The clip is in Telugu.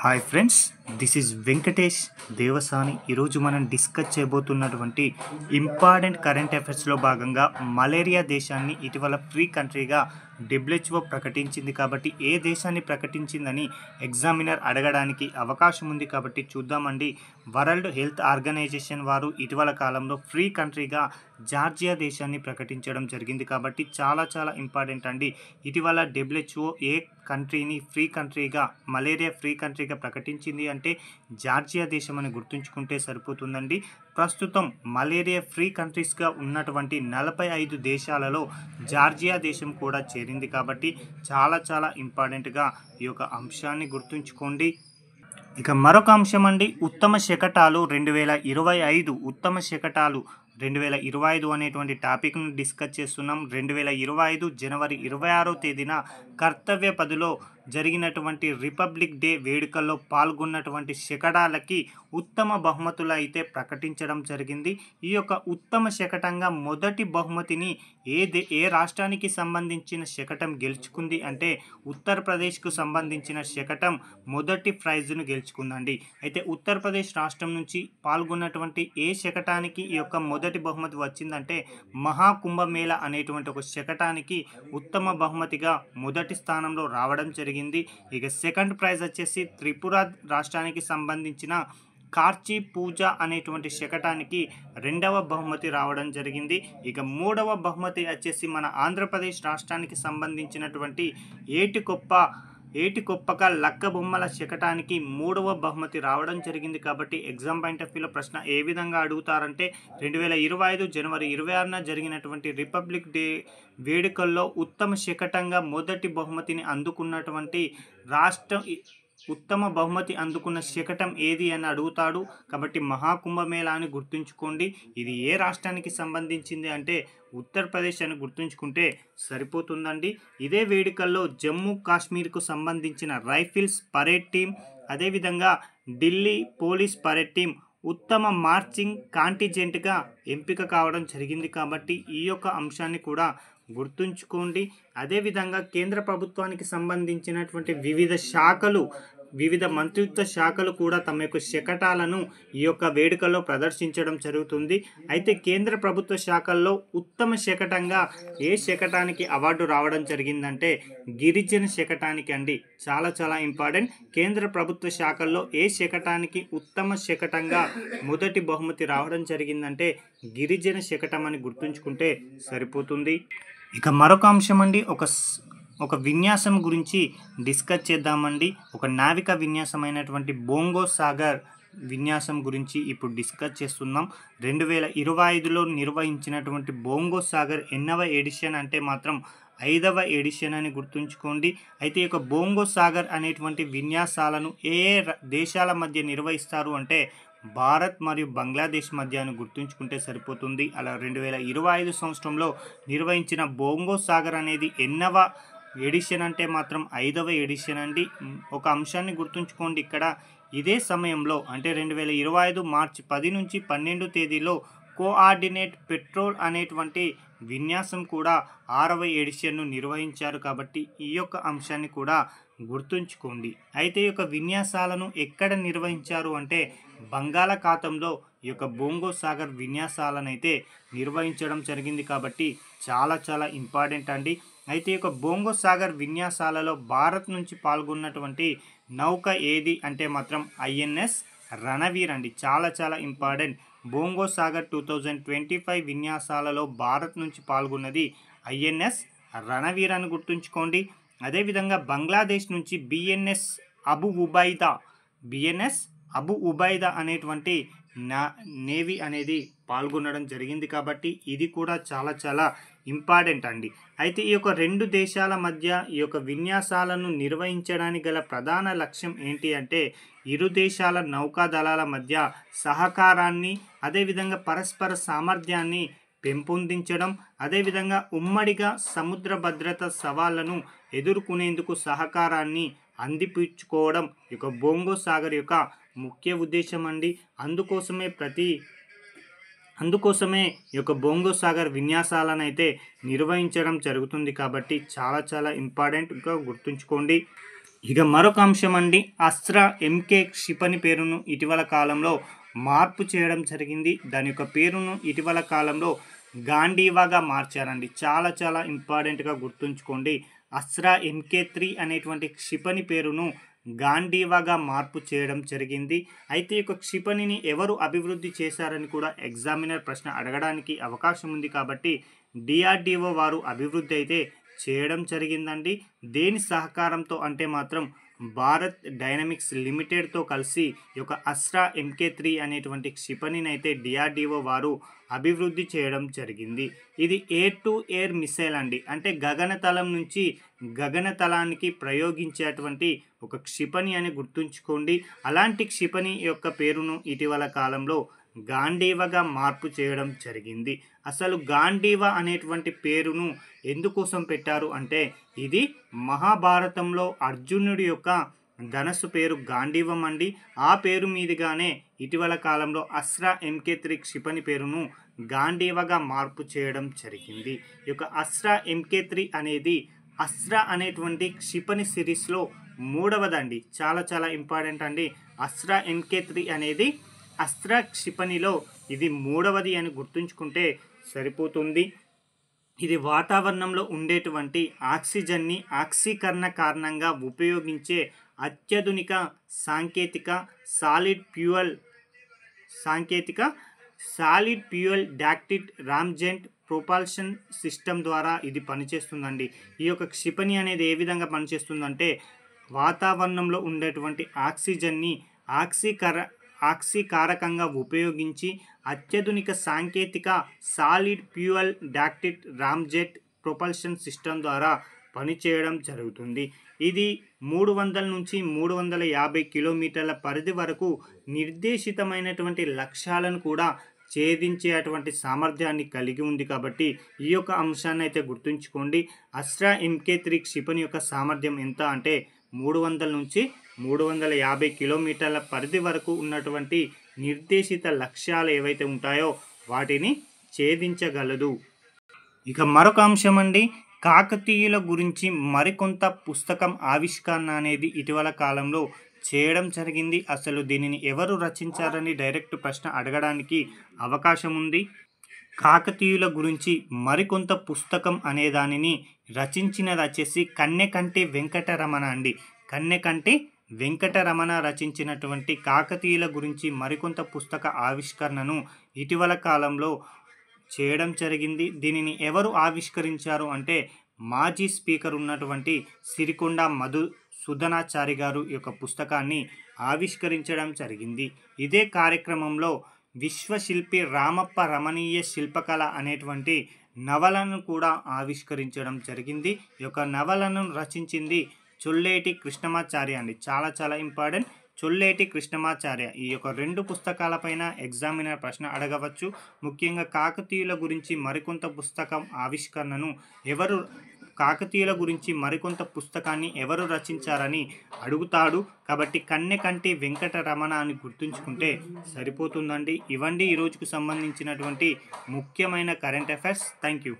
Hi friends, this is Venkatesh Devasani. ఈరోజు మనం డిస్కస్ చేయబోతున్నటువంటి ఇంపార్టెంట్ కరెంట్ అఫైర్స్లో భాగంగా మలేరియా దేశాన్ని ఇటీవల ఫ్రీ కంట్రీగా WHO ప్రకటించింది. కాబట్టి ఏ దేశాన్ని ప్రకటించిందని ఎగ్జామినర్ అడగడానికి అవకాశం ఉంది. కాబట్టి చూద్దామండి. వరల్డ్ హెల్త్ ఆర్గనైజేషన్ వారు ఇటీవల కాలంలో ఫ్రీ కంట్రీగా జార్జియా దేశాన్ని ప్రకటించడం జరిగింది. కాబట్టి చాలా ఇంపార్టెంట్ అండి. ఇటీవల WHO ఏ కంట్రీని ఫ్రీ కంట్రీగా, మలేరియా ఫ్రీ కంట్రీగా ప్రకటించింది అంటే జార్జియా దేశం అని గుర్తుంచుకుంటే సరిపోతుందండి. ప్రస్తుతం మలేరియా ఫ్రీ కంట్రీస్గా ఉన్నటువంటి 45 దేశాలలో జార్జియా దేశం కూడా చేరింది. కాబట్టి చాలా ఇంపార్టెంట్గా ఈ యొక్క అంశాన్ని గుర్తుంచుకోండి. ఇక మరొక అంశం అండి, ఉత్తమ శకటాలు 2025 ఉత్తమ శకటాలు 2025 అనేటువంటి టాపిక్ను డిస్కస్ చేస్తున్నాం. 2025 జనవరి 26వ తేదీన కర్తవ్య పదిలో జరిగినటువంటి రిపబ్లిక్ డే వేడుకల్లో పాల్గొన్నటువంటి శకటాలకి ఉత్తమ బహుమతులు అయితే ప్రకటించడం జరిగింది. ఈ యొక్క ఉత్తమ శకటంగా మొదటి బహుమతిని ఏ రాష్ట్రానికి సంబంధించిన శకటం గెలుచుకుంది అంటే ఉత్తరప్రదేశ్కు సంబంధించిన శకటం మొదటి ప్రైజ్ను గెలుచుకుందండి. అయితే ఉత్తరప్రదేశ్ రాష్ట్రం నుంచి పాల్గొన్నటువంటి ఏ శకటానికి ఈ యొక్క మొదటి బహుమతి వచ్చిందంటే మహాకుంభమేళ అనేటువంటి ఒక శకటానికి ఉత్తమ బహుమతిగా మొదటి స్థానంలో రావడం జరిగింది. ఇక సెకండ్ ప్రైజ్ వచ్చేసి త్రిపుర రాష్ట్రానికి సంబంధించిన కార్చి పూజ అనేటువంటి శకటానికి రెండవ బహుమతి రావడం జరిగింది. ఇక మూడవ బహుమతి వచ్చేసి మన ఆంధ్రప్రదేశ్ రాష్ట్రానికి సంబంధించినటువంటి ఏటికొప్పక లక్క బొమ్మల శకటానికి మూడవ బహుమతి రావడం జరిగింది. కాబట్టి ఎగ్జామ్ పాయింట్ ఆఫ్ వ్యూలో ప్రశ్న ఏ విధంగా అడుగుతారంటే 2025 జనవరి 26న జరిగినటువంటి రిపబ్లిక్ డే వేడుకల్లో ఉత్తమ శకటంగా మొదటి బహుమతిని అందుకున్నటువంటి ఉత్తమ బహుమతి అందుకున్న శకటం ఏది అని అడుగుతాడు. కాబట్టి మహాకుంభమేళా అని గుర్తుంచుకోండి. ఇది ఏ రాష్ట్రానికి సంబంధించింది అంటే ఉత్తరప్రదేశ్ అని గుర్తుంచుకుంటే సరిపోతుందండి. ఇదే వేడుకల్లో జమ్మూ కాశ్మీర్కు సంబంధించిన రైఫిల్స్ పరేడ్ టీం, అదేవిధంగా ఢిల్లీ పోలీస్ పరేడ్ టీం ఉత్తమ మార్చింగ్ కాంటిజెంట్గా ఎంపిక కావడం జరిగింది. కాబట్టి ఈ యొక్క అంశాన్ని కూడా గుర్తుంచుకోండి. అదేవిధంగా కేంద్ర ప్రభుత్వానికి సంబంధించినటువంటి వివిధ మంత్రిత్వ శాఖలు కూడా తమ యొక్క శకటాలను ఈ యొక్క వేడుకల్లో ప్రదర్శించడం జరుగుతుంది. అయితే కేంద్ర ప్రభుత్వ శాఖల్లో ఉత్తమ శకటంగా ఏ శకటానికి అవార్డు రావడం జరిగిందంటే గిరిజన శకటానికి అండి. చాలా ఇంపార్టెంట్. కేంద్ర ప్రభుత్వ శాఖల్లో ఏ శకటానికి ఉత్తమ శకటంగా మొదటి బహుమతి రావడం జరిగిందంటే గిరిజన శకటం అని గుర్తుంచుకుంటే సరిపోతుంది. ఇక మరొక అంశం అండి, ఒక విన్యాసం గురించి డిస్కస్ చేద్దామండి. ఒక నావిక విన్యాసమైనటువంటి బోంగో సాగర్ విన్యాసం గురించి ఇప్పుడు డిస్కస్ చేస్తున్నాం. 2025లో నిర్వహించినటువంటి బోంగో సాగర్ ఎన్నవ ఎడిషన్ అంటే మాత్రం 5వ ఎడిషన్ అని గుర్తుంచుకోండి. అయితే ఈ యొక్క బోంగో సాగర్ అనేటువంటి విన్యాసాలను ఏ దేశాల మధ్య నిర్వహిస్తారు అంటే భారత్ మరియు బంగ్లాదేశ్ మధ్య అని గుర్తుంచుకుంటే సరిపోతుంది. అలా 2025 సంవత్సరంలో నిర్వహించిన బోంగో సాగర్ అనేది ఎన్నవ ఎడిషన్ అంటే మాత్రం 5వ ఎడిషన్ అండి. ఒక అంశాన్ని గుర్తుంచుకోండి ఇక్కడ. ఇదే సమయంలో అంటే 2025 మార్చి 10 నుంచి 12 తేదీలో కోఆర్డినేట్ పెట్రోల్ అనేటువంటి విన్యాసం కూడా 6వ ఎడిషన్ను నిర్వహించారు. కాబట్టి ఈ యొక్క అంశాన్ని కూడా గుర్తుంచుకోండి. అయితే ఈ యొక్క విన్యాసాలను ఎక్కడ నిర్వహించారు అంటే బంగాళాఖాతంలో ఈ యొక్క బోంగో సాగర్ విన్యాసాలను అయితే నిర్వహించడం జరిగింది. కాబట్టి చాలా ఇంపార్టెంట్ అండి. అయితే ఈ యొక్క బోంగో సాగర్ విన్యాసాలలో భారత్ నుంచి పాల్గొన్నటువంటి నౌక ఏది అంటే మాత్రం INS రణవీర్ అండి. చాలా ఇంపార్టెంట్. బోంగో సాగర్ 2025 విన్యాసాలలో భారత్ నుంచి పాల్గొన్నది INS రణవీర్ అని గుర్తుంచుకోండి. అదేవిధంగా బంగ్లాదేశ్ నుంచి BNS అబు ఉబైదా అనేటువంటి నేవీ అనేది పాల్గొనడం జరిగింది. కాబట్టి ఇది కూడా చాలా ఇంపార్టెంట్ అండి. అయితే ఈ యొక్క రెండు దేశాల మధ్య ఈ యొక్క విన్యాసాలను నిర్వహించడానికి గల ప్రధాన లక్ష్యం ఏంటి అంటే ఇరు దేశాల నౌకాదళాల మధ్య సహకారాన్ని, అదేవిధంగా పరస్పర సామర్థ్యాన్ని పెంపొందించడం, అదేవిధంగా ఉమ్మడిగా సముద్ర భద్రత సవాళ్లను ఎదుర్కొనేందుకు సహకారాన్ని అందిపుచ్చుకోవడం ఈ యొక్క బోంగో సాగర్ యొక్క ముఖ్య ఉద్దేశం అండి. అందుకోసమే ఈ యొక్క బోంగో సాగర్ విన్యాసాలను అయితే నిర్వహించడం జరుగుతుంది. కాబట్టి చాలా ఇంపార్టెంట్గా గుర్తుంచుకోండి. ఇక మరొక అంశం అండి, అస్త్రా ఎంకే క్షిపణి పేరును ఇటీవల కాలంలో మార్పు చేయడం జరిగింది. దాని యొక్క పేరును ఇటీవల కాలంలో గాంధీవాగా మార్చారండి. చాలా చాలా ఇంపార్టెంట్గా గుర్తుంచుకోండి. అస్త్రా ఎంకే3 అనేటువంటి క్షిపణి పేరును గాంధీవాగా మార్పు చేయడం జరిగింది. అయితే ఈ యొక్క క్షిపణిని ఎవరు అభివృద్ధి చేశారని కూడా ఎగ్జామినర్ ప్రశ్న అడగడానికి అవకాశం ఉంది. కాబట్టి డిఆర్డిఓ వారు అభివృద్ధి అయితే చేయడం జరిగిందండి. దేని సహకారంతో అంటే మాత్రం భారత్ డైనమిక్స్ లిమిటెడ్తో కలిసి ఈ యొక్క అస్త్రా ఎంకే3 అనేటువంటి క్షిపణిని అయితే డిఆర్డిఓ వారు అభివృద్ధి చేయడం జరిగింది. ఇది ఎయిర్ టు ఎయిర్ మిసైల్ అండి. అంటే గగనతలం నుంచి గగనతలానికి ప్రయోగించేటువంటి ఒక క్షిపణి అని గుర్తుంచుకోండి. అలాంటి క్షిపణి యొక్క పేరును ఇటీవల కాలంలో గాంధీవగా మార్పు చేయడం జరిగింది. అసలు గాంధీవ అనేటువంటి పేరును ఎందుకోసం పెట్టారు అంటే, ఇది మహాభారతంలో అర్జునుడి యొక్క ధనస్సు పేరు గాంధీవం అండి. ఆ పేరు మీదుగానే ఇటీవల కాలంలో అస్త్రా ఎంకే3 క్షిపణి పేరును గాంధీవగా మార్పు చేయడం జరిగింది. ఈ యొక్క అస్త్రా ఎంకే3 అనేది అస్త్రా అనేటువంటి క్షిపణి సిరీస్లో మూడవదండి. చాలా చాలా ఇంపార్టెంట్ అండి. అస్త్రా ఎంకే3 అనేది అస్త్రా క్షిపణిలో ఇది మూడవది అని గుర్తుంచుకుంటే సరిపోతుంది. ఇది వాతావరణంలో ఉండేటువంటి ఆక్సిజన్ని ఆక్సీకరణ కారణంగా ఉపయోగించే అత్యాధునిక సాంకేతిక solid fuel ducted ramjet propulsion system ద్వారా ఇది పనిచేస్తుందండి. ఈ యొక్క క్షిపణి అనేది ఏ విధంగా పనిచేస్తుందంటే, వాతావరణంలో ఉండేటువంటి ఆక్సిజన్ని ఆక్సీకారకంగా ఉపయోగించి అత్యాధునిక సాంకేతిక solid fuel ducted ramjet propulsion system ద్వారా పనిచేయడం జరుగుతుంది. ఇది 300 నుంచి 350 కిలోమీటర్ల పరిధి వరకు నిర్దేశితమైనటువంటి లక్ష్యాలను కూడా ఛేదించేటువంటి సామర్థ్యాన్ని కలిగి ఉంది. కాబట్టి ఈ యొక్క అంశాన్ని అయితే గుర్తుంచుకోండి. అస్త్రా ఎంకే3 క్షిపణి యొక్క సామర్థ్యం ఎంత అంటే 300 నుంచి 350 కిలోమీటర్ల పరిధి వరకు ఉన్నటువంటి నిర్దేశిత లక్ష్యాలు ఏవైతే ఉంటాయో వాటిని ఛేదించగలదు. ఇక మరొక అంశం అండి, కాకతీయుల గురించి మరికొంత పుస్తకం ఆవిష్కరణ అనేది ఇటీవల కాలంలో చేయడం జరిగింది. అసలు దీనిని ఎవరు రచించారని డైరెక్ట్ ప్రశ్న అడగడానికి అవకాశం ఉంది. కాకతీయుల గురించి మరికొంత పుస్తకం అనే దానిని రచించినది వచ్చేసి కన్నెకంటి వెంకటరమణ అండి. కన్నెకంటి వెంకటరమణ రచించినటువంటి కాకతీయుల గురించి మరికొంత పుస్తక ఆవిష్కరణను ఇటీవల కాలంలో చేయడం జరిగింది. దీనిని ఎవరు ఆవిష్కరించారు అంటే, మాజీ స్పీకర్ ఉన్నటువంటి సిరికొండ మధుసూదనాచారి గారు ఈ యొక్క పుస్తకాన్ని ఆవిష్కరించడం జరిగింది. ఇదే కార్యక్రమంలో విశ్వశిల్పి రామప్ప రమణీయ శిల్పకళ అనేటువంటి నవలను కూడా ఆవిష్కరించడం జరిగింది. ఈ యొక్క నవలను రచించింది చొల్లేటి కృష్ణమాచార్య అండి. చాలా చాలా ఇంపార్టెంట్, చొల్లేటి కృష్ణమాచార్య. ఈ యొక్క 2 పుస్తకాలపైన ఎగ్జామినర్ ప్రశ్న అడగవచ్చు. ముఖ్యంగా కాకతీయుల గురించి మరికొంత పుస్తకం ఆవిష్కరణను కాకతీయుల గురించి మరికొంత పుస్తకాన్ని ఎవరు రచించారని అడుగుతాడు. కాబట్టి కన్నెకంటి వెంకటరమణ అని గుర్తుంచుకుంటే సరిపోతుందండి. ఇవండి ఈరోజుకు సంబంధించినటువంటి ముఖ్యమైన కరెంట్ అఫైర్స్. Thank you.